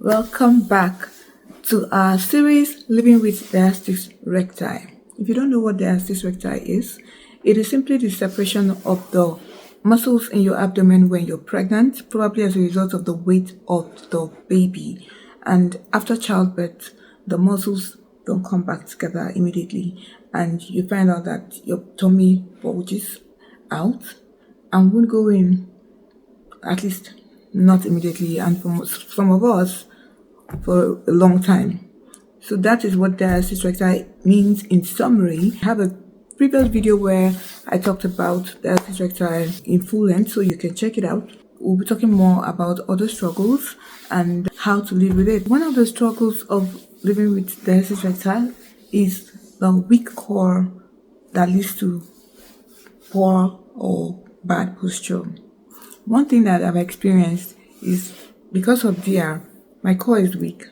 Welcome back to our series Living with Diastasis Recti. If you don't know what diastasis recti is, it is simply the separation of the muscles in your abdomen when you're pregnant, probably as a result of the weight of the baby. And after childbirth, the muscles don't come back together immediately, and you find out that your tummy bulges out and won't go in, at least not immediately, and for some of us, for a long time. So that is what diastasis recti means in summary. I have a previous video where I talked about diastasis recti in full length, so you can check it out. We'll be talking more about other struggles and how to live with it. One of the struggles of living with diastasis recti is the weak core that leads to poor or bad posture. One thing that I've experienced is because of DR, my core is weak,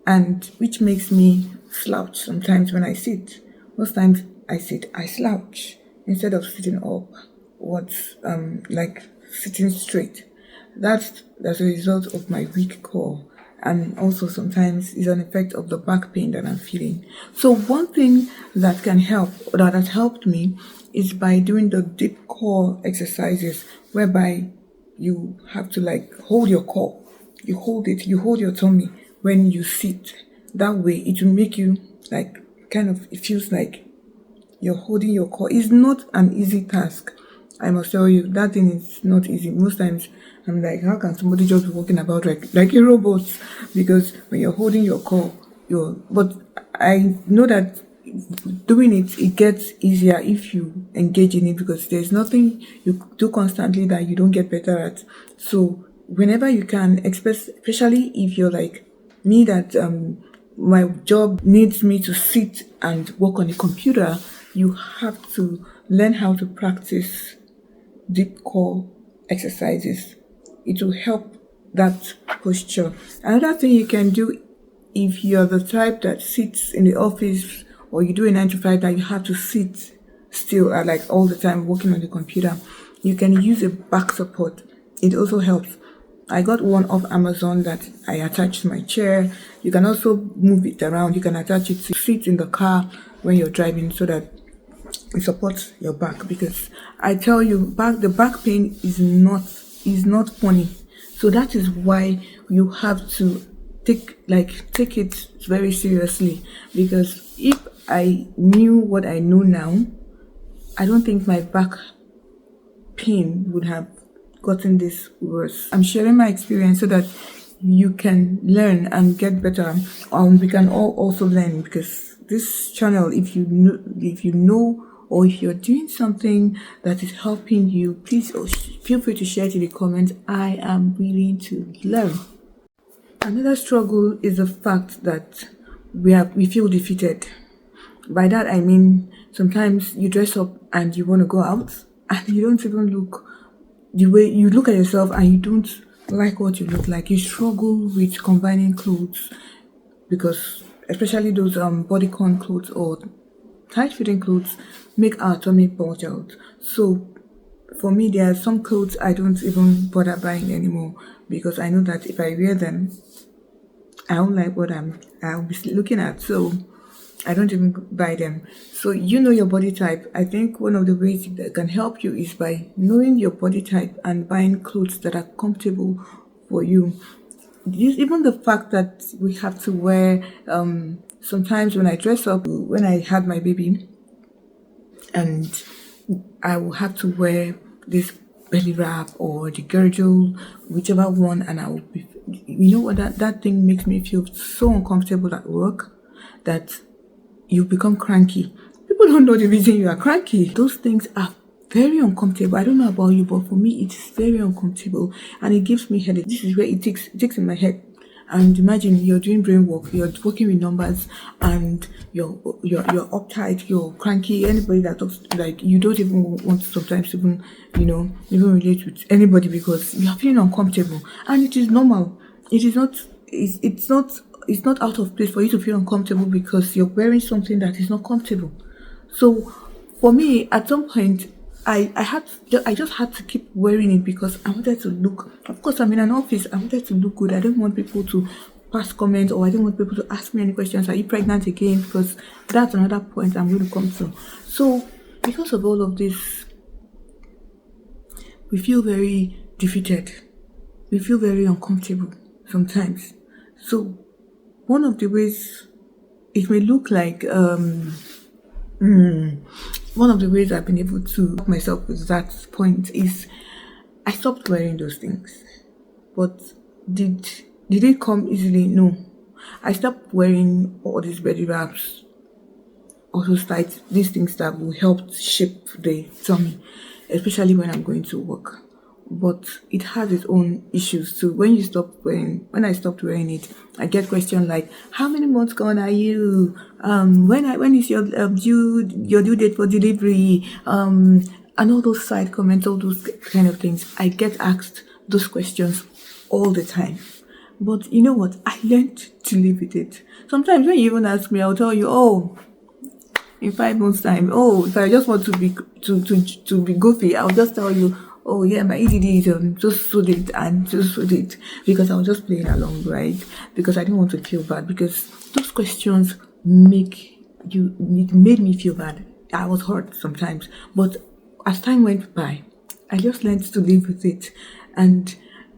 and which makes me slouch sometimes when I sit. Most times I sit, I slouch instead of sitting up, what's like sitting straight. That's as a result of my weak core, and also sometimes is an effect of the back pain that I'm feeling. So one thing that can help, or that has helped me, is by doing the deep core exercises, whereby you have to like hold your core. You hold it, you hold your tummy when you sit. That way it will make you like it feels like you're holding your core. It's not an easy task. I must tell you, that thing is not easy. Most times I'm like, how can somebody just be walking about like a robot? Because when you're holding your core, but I know that doing it gets easier if you engage in it, because there's nothing you do constantly that you don't get better at. So whenever you can, especially if you're like me, that my job needs me to sit and work on a computer, you have to learn how to practice deep core exercises. It will help that posture. Another thing you can do, if you're the type that sits in the office or you do a 9 to 5 that you have to sit still like all the time working on the computer, you can use a back support. It also helps. I got one off Amazon that I attach to my chair. You can also move it around. You can attach it to sit in the car when you're driving, so that it supports your back. Because I tell you, the back pain is not funny. So that is why you have to take it very seriously. Because if I knew what I know now, I don't think my back pain would have gotten this worse. I'm sharing my experience so that you can learn and get better. We can all also learn, because this channel, if you know, or if you're doing something that is helping you, please feel free to share it in the comments. I am willing to learn. Another struggle is the fact that we feel defeated. By that I mean, sometimes you dress up and you want to go out and you don't even look the way you look at yourself, and you don't like what you look like. You struggle with combining clothes, because especially those bodycon clothes or tight fitting clothes make our tummy bulge out. So for me, there are some clothes I don't even bother buying anymore, because I know that if I wear them, I don't like what I'll be looking at. So I don't even buy them. So you know your body type. I think one of the ways that can help you is by knowing your body type and buying clothes that are comfortable for you. Even the fact that we have to wear, sometimes when I dress up, when I had my baby, and I will have to wear this belly wrap or the girdle, whichever one, and I will be, you know what, that thing makes me feel so uncomfortable at work that you become cranky. People don't know the reason you are cranky. Those things are very uncomfortable. I don't know about you, but for me, it's very uncomfortable, and it gives me headache. This is where it takes in my head. And imagine you're doing brain work, you're working with numbers, and you're uptight, you're cranky. Anybody that talks, like, you don't even want to sometimes even relate with anybody, because you're feeling uncomfortable, and it is normal. It is not. It's not out of place for you to feel uncomfortable because you're wearing something that is not comfortable. So for me, at some point, I just had to keep wearing it, because I wanted to look. Of course, I'm in an office. I wanted to look good. I don't want people to past comments, or I don't want people to ask me any questions. Are you pregnant again? Because that's another point I'm going to come to. So because of all of this, we feel very defeated. We feel very uncomfortable sometimes. So one of the ways it may look like one of the ways I've been able to help myself with that point is I stopped wearing those things. But did it come easily? No. I stopped wearing all these belly wraps, all those tights, these things that will help shape the tummy, especially when I'm going to work. But it has its own issues too. When I stopped wearing it, I get questions like, "How many months gone are you? When is your due date for delivery?" And all those side comments, all those kind of things. I get asked those questions all the time. But you know what? I learned to live with it. Sometimes when you even ask me, I'll tell you, "Oh, in 5 months' time, oh, if I just want to be goofy, I'll just tell you, oh yeah, my EDD is just so it and just so it," because I was just playing along, right? Because I didn't want to feel bad, because those questions it made me feel bad. I was hurt sometimes, but as time went by, I just learned to live with it. And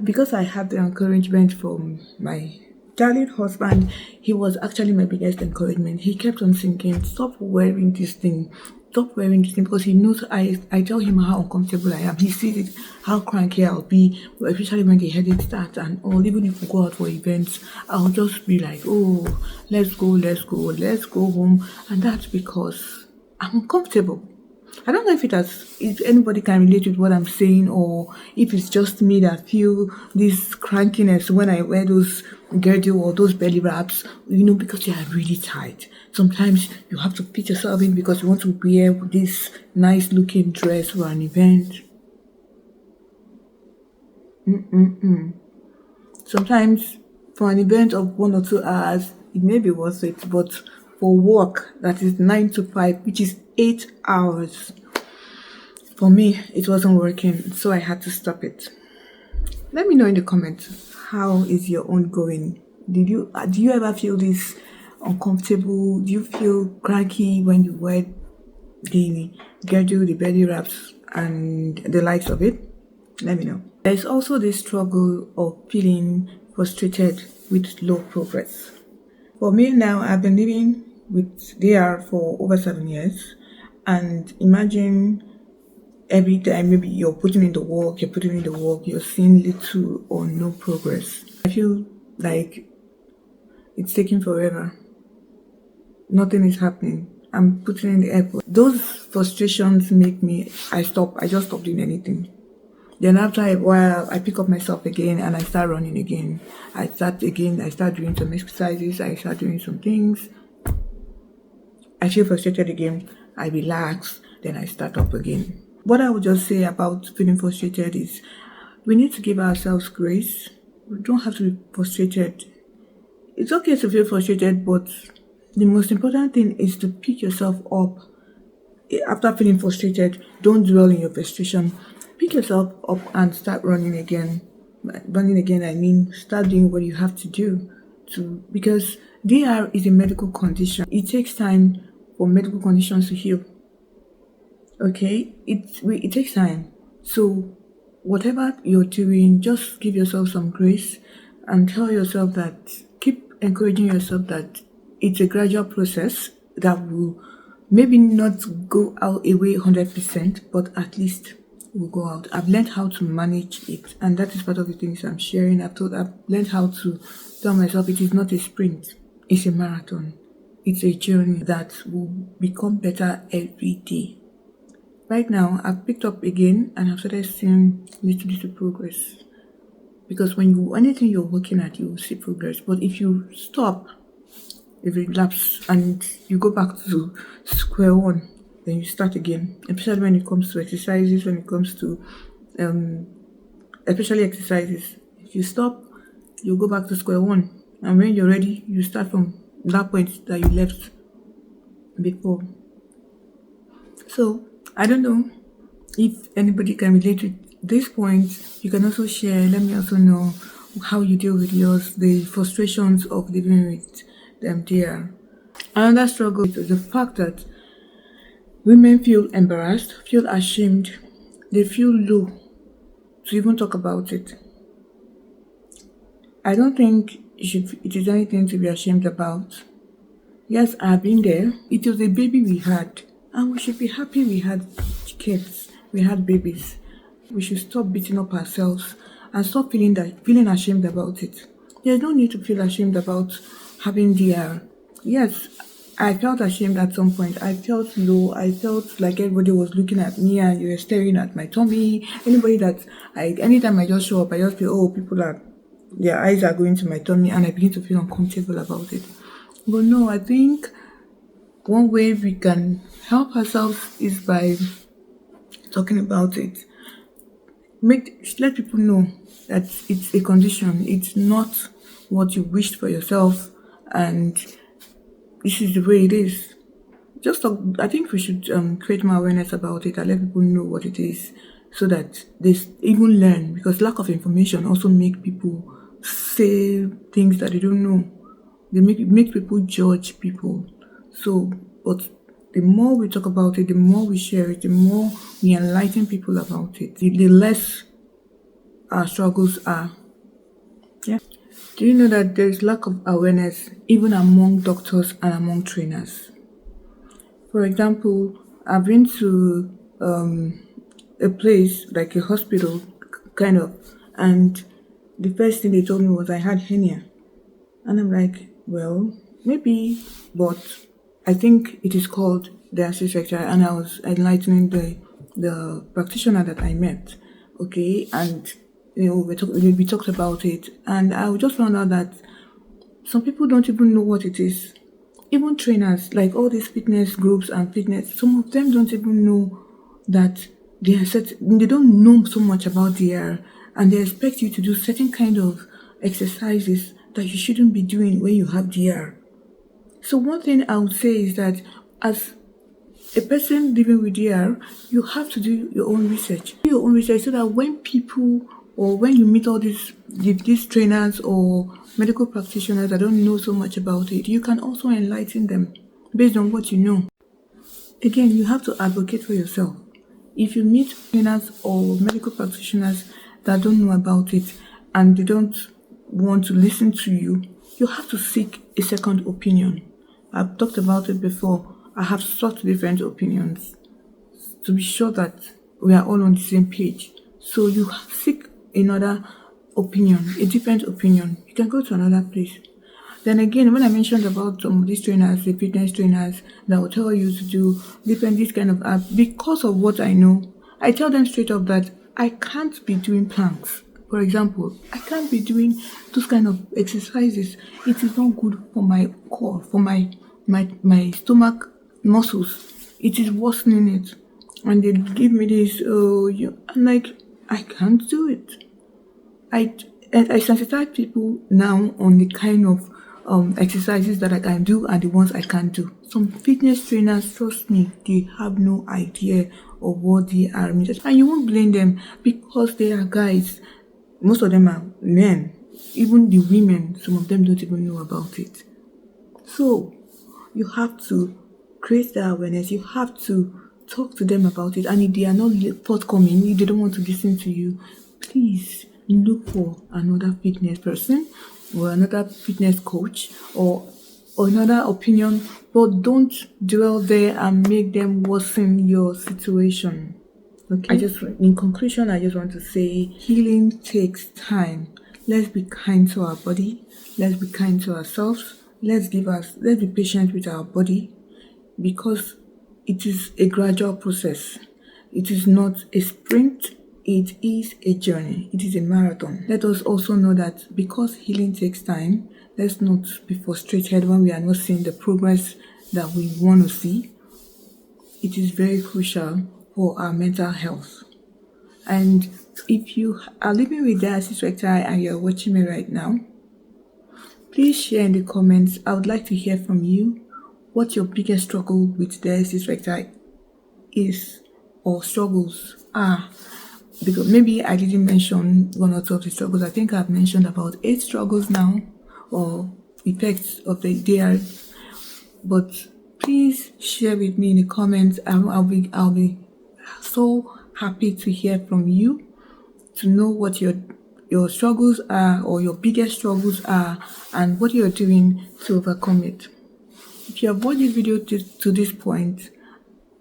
because I had the encouragement from my darling husband, he was actually my biggest encouragement. He kept on thinking, stop wearing this thing, because he knows I tell him how uncomfortable I am. He sees it, how cranky I'll be, especially when the headache starts, and or even if we go out for events, I'll just be like, "Oh, let's go home," and that's because I'm uncomfortable. I don't know if anybody can relate with what I'm saying, or if it's just me that feel this crankiness when I wear those girdle or those belly wraps, because they are really tight. Sometimes you have to fit yourself in because you want to wear this nice looking dress for an event. Sometimes for an event of 1 or 2 hours, it may be worth it, but for work that is 9 to 5, which is 8 hours, for me, it wasn't working, so I had to stop it. Let me know in the comments, how is your own going? Do you ever feel this uncomfortable? Do you feel cranky when you wear the girdle, the belly wraps, and the likes of it? Let me know. There's also this struggle of feeling frustrated with slow progress. For me now, I've been living with DR for over 7 years, and imagine every time maybe you're putting in the work, you're seeing little or no progress. I feel like it's taking forever. Nothing is happening. I'm putting in the effort. Those frustrations make me, I just stop doing anything. Then after a while, I pick up myself again and I start running again. I start doing some exercises, I start doing some things. I feel frustrated again, I relax, then I start up again. What I would just say about feeling frustrated is we need to give ourselves grace. We don't have to be frustrated. It's okay to feel frustrated, but the most important thing is to pick yourself up. After feeling frustrated, don't dwell in your frustration. Pick yourself up and start running again. Running again, I mean, start doing what you have to do because DR is a medical condition. It takes time for medical conditions to heal. Okay, it takes time. So whatever you're doing, just give yourself some grace and tell yourself that, keep encouraging yourself that it's a gradual process that will maybe not go out away 100%, but at least will go out. I've learned how to manage it, and that is part of the things I'm sharing. I've learned how to tell myself it is not a sprint, it's a marathon. It's a journey that will become better every day. Right now, I've picked up again and I've started seeing little progress. Because anything you're working at, you will see progress. But if you stop, if you relapse and you go back to square one, then you start again. Especially when it comes to exercises, especially exercises. If you stop, you go back to square one. And when you're ready, you start from that point that you left before. So, I don't know if anybody can relate to this point. You can also share. Let me also know how you deal with yours, the frustrations of living with them there. Another struggle is the fact that women feel embarrassed, feel ashamed, they feel low to even talk about it. I don't think it is anything to be ashamed about. Yes, I've been there. It was a baby we had, and we should be happy we had kids, we had babies. We should stop beating up ourselves and stop feeling ashamed about it. There's no need to feel ashamed about having DR. Yes, I felt ashamed at some point. I felt low. I felt like everybody was looking at me and you were staring at my tummy. Anytime I just show up, I just feel, oh, their eyes are going to my tummy, and I begin to feel uncomfortable about it. But no, I think one way we can help ourselves is by talking about it. Let people know that it's a condition. It's not what you wished for yourself, and this is the way it is. I think we should create more awareness about it and let people know what it is, so that they even learn. Because lack of information also make people say things that they don't know. They make people judge people. So, but the more we talk about it, the more we share it, the more we enlighten people about it, the less our struggles are. Yeah. Do you know that there is lack of awareness even among doctors and among trainers? For example, I've been to a place like a hospital, kind of, and the first thing they told me was I had hernia. And I'm like, well, maybe, but I think it is called diastasis recti, and I was enlightening the practitioner that I met, okay, and we talked about it, and I just found out that some people don't even know what it is. Even trainers, like all these fitness groups and fitness, some of them don't even know that they don't know so much about the air, and they expect you to do certain kind of exercises that you shouldn't be doing when you have DR. So one thing I would say is that as a person living with DR, you have to do your own research. Do your own research so that when people or when you meet all these trainers or medical practitioners that don't know so much about it, you can also enlighten them based on what you know. Again, you have to advocate for yourself. If you meet trainers or medical practitioners that don't know about it and they don't want to listen to you, you have to seek a second opinion. I've talked about it before. I have sought different opinions to be sure that we are all on the same page. So you seek another opinion, a different opinion. You can go to another place. Then again, when I mentioned about some of these trainers, the fitness trainers that will tell you to do this kind of app, because of what I know, I tell them straight up that I can't be doing planks. For example, I can't be doing those kind of exercises. It is not good for my core, for my stomach muscles. It is worsening it. And they give me this, I'm like, I can't do it. I sensitize people now on the kind of exercises that I can do and the ones I can't do. Some fitness trainers, trust me, they have no idea of what they are. And you won't blame them because they are guys. Most of them are men. Even the women, some of them don't even know about it. So you have to create that awareness. You have to talk to them about it. And if they are not forthcoming, if they don't want to listen to you, please look for another fitness person or another fitness coach or another opinion, but don't dwell there and make them worsen your situation. Okay. In conclusion, I just want to say healing takes time. Let's be kind to our body. Let's be kind to ourselves. Let's be patient with our body, because it is a gradual process. It is not a sprint. It is a journey. It is a marathon. Let us also know that because healing takes time, let's not be frustrated when we are not seeing the progress that we want to see. It is very crucial for our mental health. And if you are living with diastasis recti and you're watching me right now, please share in the comments. I would like to hear from you what your biggest struggle with diastasis recti is or struggles are. because maybe I didn't mention one or two of the struggles. I think I've mentioned about 8 struggles now, or effects of the DR. But please share with me in the comments. I'll be so happy to hear from you, to know what your struggles are, or your biggest struggles are, and what you're doing to overcome it. If you have watched this video to this point,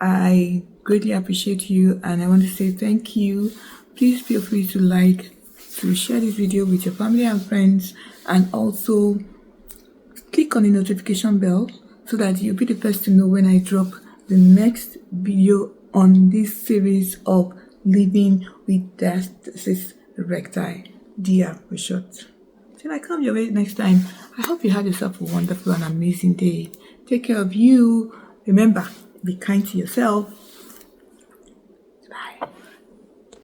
I greatly appreciate you, and I want to say thank you. Please feel free to like, to share this video with your family and friends, and also click on the notification bell so that you'll be the first to know when I drop the next video on this series of living with diastasis recti, DR for short. Till I come your way next time, I hope you had yourself a wonderful and amazing day. Take care of you. Remember, be kind to yourself. Bye.